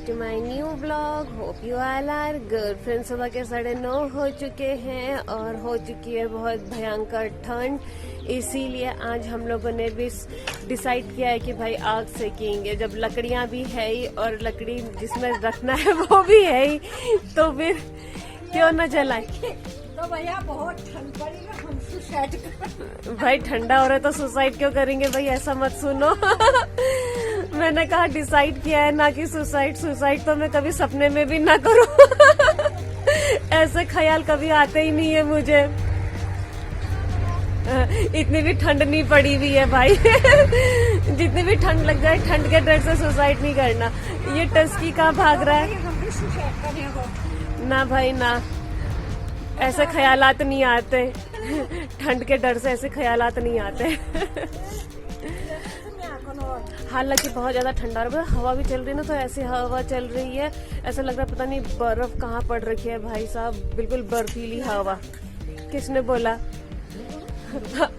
To my new blog. Hope you all are good. Friends, सुबह के 9:30 हो चुके हैं और हो चुकी है बहुत भयंकर ठंड। इसीलिए आज हम लोगों ने भी डिसाइड किया है कि भाई आग सेकेंगे। जब लकड़ियां भी है ही और लकड़ी जिसमें रखना है वो भी है ही, तो फिर क्यों न जलाए। तो भैया बहुत ठंड पड़ी ना, हम सुसाइड कर। भाई ठंडा हो रहा है तो सुसाइड क्यों करेंगे भाई, ऐसा मत सुनो। मैंने कहा डिसाइड किया है ना कि सुसाइड तो मैं कभी सपने में भी ना करूं। ऐसे ख्याल कभी आते ही नहीं है मुझे। इतनी भी ठंड नहीं पड़ी हुई है भाई। जितनी भी ठंड लग जाए, ठंड के डर से सुसाइड नहीं करना। ये टस्की कहाँ भाग रहा है? हम भी सुसाइड करेंगे ना भाई ना, ऐसे ख्यालात नहीं आते। ठंड के डर से ऐसे ख्यालात नहीं आते। हालांकि बहुत ज्यादा ठंडा है, हवा भी चल रही है ना, तो ऐसी हवा चल रही है ऐसा लग रहा है पता नहीं बर्फ कहाँ पड़ रखी है भाई साहब। बिल्कुल बर्फीली हवा। किसने बोला?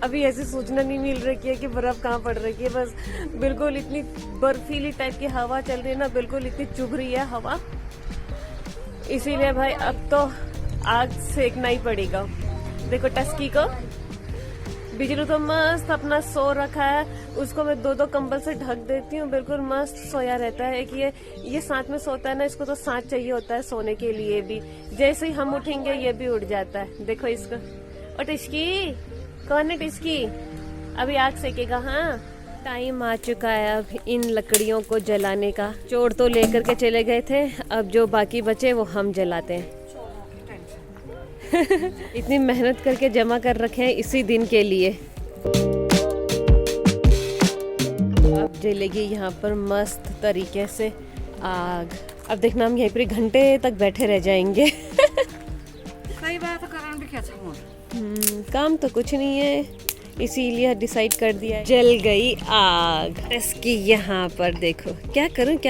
अभी ऐसी सूचना नहीं मिल रही है कि बर्फ कहाँ पड़ रही है। बस बिल्कुल इतनी बर्फीली टाइप की हवा चल रही है ना, बिल्कुल इतनी चुभ रही है हवा। इसीलिए भाई अब तो आग सेकना ही पड़ेगा। देखो टस्की को, बिजलू तो मस्त अपना सो रखा है। उसको मैं 2-2 कंबल से ढक देती हूँ, बिल्कुल मस्त सोया रहता है। कि ये साथ में सोता है ना, इसको तो साथ चाहिए होता है सोने के लिए भी। जैसे ही हम उठेंगे ये भी उठ जाता है। देखो इसको। और टिस्की कौन है? टिस्की अभी आग सेकेगा। हाँ, टाइम आ चुका है अब इन लकड़ियों को जलाने का। चोर तो लेकर के चले गए थे, अब जो बाकी बचे वो हम जलाते हैं। इतनी मेहनत करके जमा कर रखे हैं इसी दिन के लिए। अब जलेगी यहाँ पर मस्त तरीके से आग। अब देखना हम यहीं पर घंटे तक बैठे रह जाएंगे। कई बात करन भी क्या काम तो कुछ नहीं है, इसीलिए डिसाइड कर दिया है। जल गई आग। टस्की यहाँ पर देखो, क्या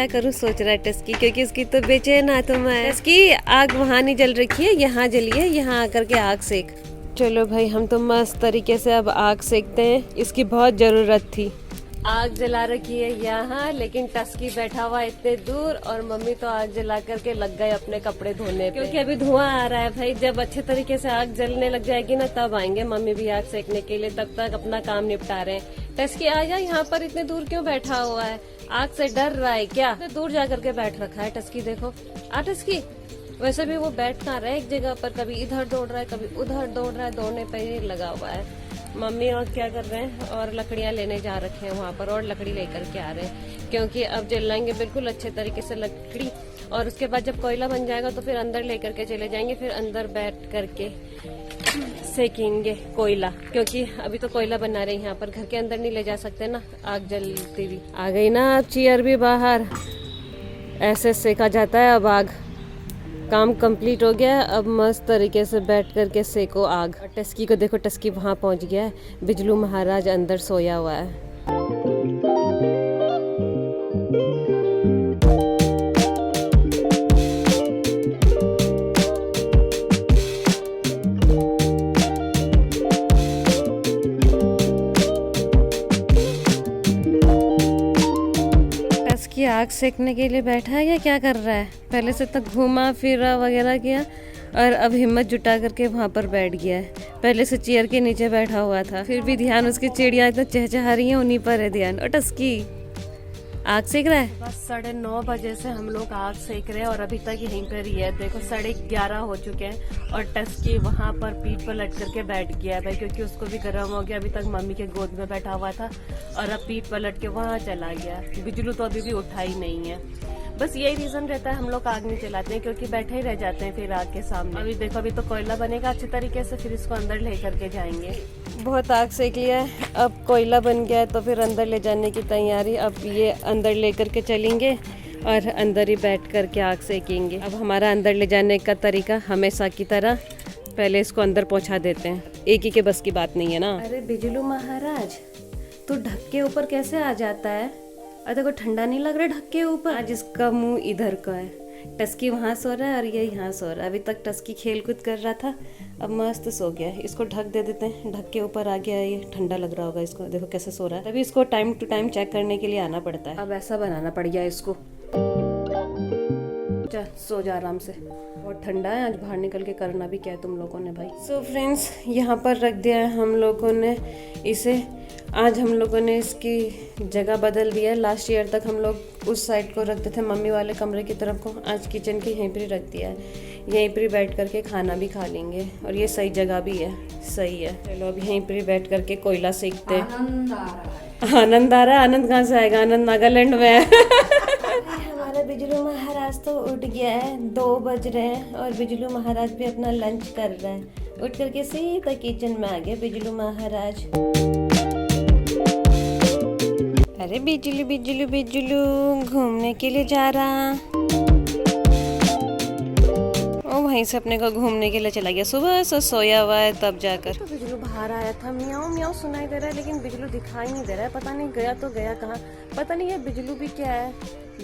करूँ सोच रहा है टस्की, क्योंकि उसकी तो बेचैन है। तुम टस्की आग वहाँ नहीं जल रखी है, यहाँ जली है, यहाँ आकर के आग सेक। चलो भाई, हम तो मस्त तरीके से अब आग सेकते हैं। इसकी बहुत जरूरत थी। आग जला रखी है यहाँ, लेकिन टस्की बैठा हुआ इतने दूर और मम्मी तो आग जला करके लग गए अपने कपड़े धोने पे। क्योंकि अभी धुआं आ रहा है भाई। जब अच्छे तरीके से आग जलने लग जाएगी ना, तब आएंगे मम्मी भी आग सेकने के लिए। तब तक अपना काम निपटा रहे हैं। टस्की आ जा, यहाँ पर इतने दूर क्यों बैठा हुआ है? आग से डर रहा है क्या? इतने दूर जा करके बैठ रखा है टस्की। देखो आ टस्की, वैसे भी वो बैठ कहाँ रहा है एक जगह पर, कभी इधर दौड़ रहा है कभी उधर दौड़ रहा है, दौड़ने पर ही लगा हुआ है। मम्मी और क्या कर रहे हैं, और लकड़ियां लेने जा रखे हैं वहाँ पर, और लकड़ी लेकर के आ रहे हैं। क्योंकि अब जलाएंगे बिल्कुल अच्छे तरीके से लकड़ी, और उसके बाद जब कोयला बन जाएगा तो फिर अंदर लेकर के चले जाएंगे। फिर अंदर बैठ करके सेकेंगे कोयला, क्योंकि अभी तो कोयला बना रहे हैं यहाँ पर। घर के अंदर नहीं ले जा सकते ना आग जलती हुई। आ गई ना अब चेयर भी बाहर। ऐसे सेका जाता है अब आग। काम कंप्लीट हो गया है, अब मस्त तरीके से बैठ करके सेको आग। और टस्की को देखो, टस्की वहाँ पहुँच गया है। बिजलू महाराज अंदर सोया हुआ है। टस्की आग सेकने के लिए बैठा है या क्या कर रहा है? पहले से तक घूमा फिरा वगैरह किया और अब हिम्मत जुटा करके वहाँ पर बैठ गया है। पहले से चेयर के नीचे बैठा हुआ था, फिर भी ध्यान उसकी चिड़िया इतना चहचहा रही है, उन्हीं पर है ध्यान। और टस्की आग सेक रहा है। बस 9:30 बजे से हम लोग आग सेक रहे हैं और अभी तक यहीं पर ही है। देखो 11:30 हो चुके हैं और टस्की वहाँ पर पीठ पर लट करके बैठ गया है भाई, क्योंकि उसको भी गर्म हो गया। अभी तक मम्मी के गोद में बैठा हुआ था और अब पीठ पर लट के वहाँ चला गया। बिजलू तो अभी भी उठा ही नहीं है। बस यही रीजन रहता है हम लोग आग नहीं जलाते हैं, क्योंकि बैठे ही रह जाते हैं फिर आग के सामने। अभी देखो, अभी तो कोयला बनेगा अच्छे तरीके से, फिर इसको अंदर ले करके जाएंगे। बहुत आग सेक लिया है, अब कोयला बन गया है तो फिर अंदर ले जाने की तैयारी। अब ये अंदर ले करके चलेंगे और अंदर ही बैठ करके आग सेकेंगे। अब हमारा अंदर ले जाने का तरीका हमेशा की तरह, पहले इसको अंदर पहुंचा देते हैं। एक ही के बस की बात नहीं है ना। अरे बिजलू महाराज, तू ढक के ऊपर कैसे आ जाता है? अरे को ठंडा नहीं लग रहा ढक के ऊपर? आज इसका मुंह इधर का है। टस्की वहाँ सो रहा है और ये यहाँ सो रहा है। अभी तक टस्की खेल कूद कर रहा था, अब मस्त सो गया है। इसको ढक दे देते हैं, ढक के ऊपर आ गया। ये ठंडा लग रहा होगा इसको, देखो कैसे सो रहा है। तभी इसको टाइम टू टाइम चेक करने के लिए आना पड़ता है। अब ऐसा बनाना पड़ गया इसको। जा सो जा आराम से, बहुत ठंडा है आज, बाहर निकल के करना भी क्या है तुम लोगों ने भाई। सो फ्रेंड्स यहाँ पर रख दिया है हम लोगों ने इसे। आज हम लोगों ने इसकी जगह बदल दिया है। लास्ट ईयर तक हम लोग उस साइड को रखते थे, मम्मी वाले कमरे की तरफ को। आज किचन के यहीं पर रख दिया है, यहीं पर बैठ करके खाना भी खा लेंगे और ये सही जगह भी है, सही है। चलो अब यहीं पर बैठ करके कोयला सेकते हैं। आनंद आ रहा है। आनंद आ रहा है? आनंद कहाँ से आएगा, आनंद नागालैंड में है। हमारा बिजलू महाराज तो उठ गया है, 2 बज रहे हैं और बिजलू महाराज भी अपना लंच कर रहा है। उठ करके सीधा किचन में आ गए बिजलू महाराज। अरे बिजलू बिजलू बिजलू घूमने के लिए जा रहा, ओ वहीं से अपने को घूमने के लिए चला गया। सुबह से सोया हुआ है तब जाकर। तो बिजलू बाहर आया था, म्याऊं म्याऊं सुनाई दे रहा है, लेकिन बिजलू दिखाई नहीं दे रहा है। पता नहीं गया तो गया कहाँ, पता नहीं है बिजलू भी क्या है,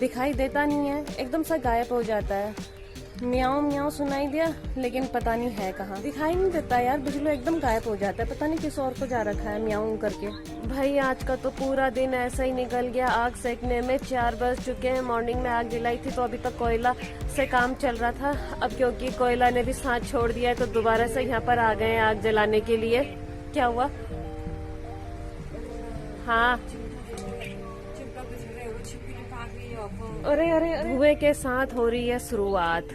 दिखाई देता नहीं है, एकदम सा गायब हो जाता है। म्याऊं म्याऊं सुनाई दिया लेकिन पता नहीं है कहाँ, दिखाई नहीं देता यार। बिजलू एकदम गायब हो जाता है, पता नहीं किस और को जा रखा है म्याऊं करके। भाई आज का तो पूरा दिन ऐसा ही निकल गया आग सेकने में। 4 बज चुके हैं, मॉर्निंग में आग जलाई थी तो अभी तक कोयला से काम चल रहा था। अब क्योंकि कोयला ने भी साथ छोड़ दिया है तो दोबारा से यहाँ पर आ गए हैं आग जलाने के लिए। क्या हुआ? हाँ अरे अरे धुएं के साथ हो रही है शुरुआत।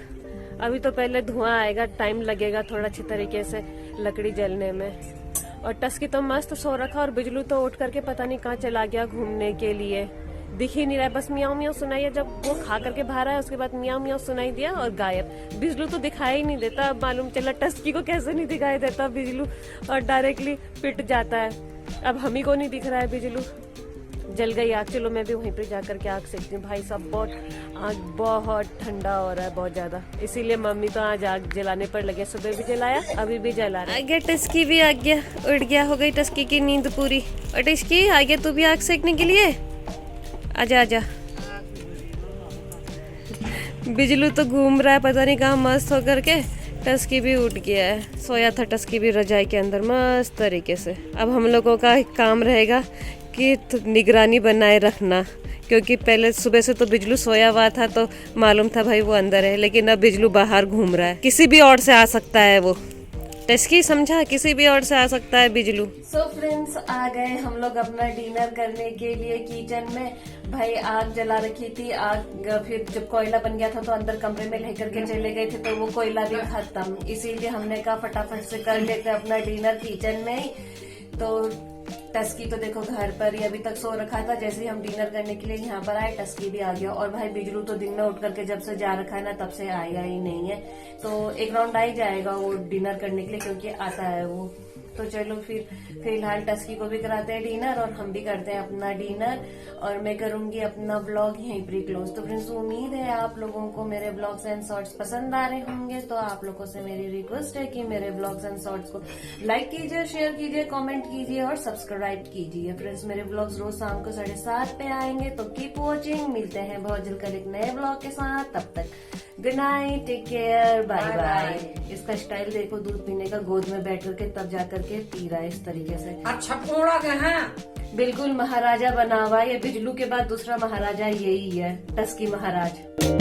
अभी तो पहले धुआं आएगा, टाइम लगेगा थोड़ा अच्छी तरीके से लकड़ी जलने में। और टस्की तो मस्त सो रखा और बिजलू तो उठ करके पता नहीं कहाँ चला गया घूमने के लिए, दिख ही नहीं रहा है। बस मियाऊं मियाऊं सुनाई है, जब वो खा करके बाहर आया उसके बाद मियाऊं मियाऊं सुनाई दिया और गायब। बिजलू तो दिखाई ही नहीं देता। अब मालूम चला टस्की को कैसे नहीं दिखाई देता बिजलू, और डायरेक्टली पिट जाता है। अब हम ही को नहीं दिख रहा है बिजलू। जल गई आग। चलो मैं भी वहीं पे जाकर के आग सेकती हूँ। भाई साहब आग बहुत ठंडा हो रहा है, बहुत ज्यादा, इसीलिए मम्मी तो आज आग जलाने पर लगे। सुबह भी जलाया, अभी भी जला रहा है। आ गया टस्की भी, आ गया, उठ गया, हो गई टस्की की नींद पूरी। और टस्की आ गया तू भी आग सेकने के लिए, आजा आजा। बिजलू तो घूम रहा है पता नहीं कहाँ मस्त होकर के। टस्की भी उठ गया है, सोया था टस्की भी रजाई के अंदर मस्त तरीके से। अब हम लोगों का काम रहेगा कि निगरानी बनाए रखना, क्योंकि पहले सुबह से तो बिजलू सोया हुआ था तो मालूम था भाई वो अंदर है, लेकिन अब बिजलू बाहर घूम रहा है, किसी भी ओर से आ सकता है वो। टस्की समझा, किसी भी ओर से आ सकता है बिजलू। सो फ्रेंड्स आ गए हम लोग अपना डिनर करने के लिए किचन में। भाई आग जला रखी थी, आग फिर जब कोयला बन गया था तो अंदर कमरे में लेकर के चले गए थे तो वो कोयला भी खत्म, इसीलिए हमने कहा फटाफट से कर लेते अपना डिनर किचन में ही। तो टस्की तो देखो घर पर ही अभी तक सो रखा था, जैसे ही हम डिनर करने के लिए यहाँ पर आए टस्की भी आ गया। और भाई बिजलू तो दिन में उठ करके जब से जा रखा है ना तब से आया ही नहीं है, तो एक राउंड आ ही जाएगा वो डिनर करने के लिए, क्योंकि आता है वो। तो चलो फिर फिलहाल टस्की को भी कराते हैं डिनर और हम भी करते हैं अपना डिनर, और मैं करूंगी अपना ब्लॉग यहीं पर क्लोज। तो फ्रेंड्स उम्मीद है आप लोगों को मेरे ब्लॉग्स एंड शॉर्ट्स पसंद आ रहे होंगे। तो आप लोगों से मेरी रिक्वेस्ट है कि मेरे ब्लॉग्स एंड शॉर्ट्स को लाइक कीजिए, शेयर कीजिए, कमेंट कीजिए और सब्सक्राइब कीजिए। फ्रेंड्स मेरे ब्लॉग्स रोज शाम को 7:30 पे आएंगे, तो कीप वॉचिंग। मिलते हैं बहुत जल्द कल एक नए ब्लॉग के साथ, तब तक good night, take care, bye bye. इसका स्टाइल देखो, दूध पीने का, गोद में बैठ करके तब जाकर के पी रहा है इस तरीके से। अच्छा कोड़ा के हैं, बिल्कुल महाराजा बना हुआ है। ये बिजलू के बाद दूसरा महाराजा यही है, टस्की महाराज।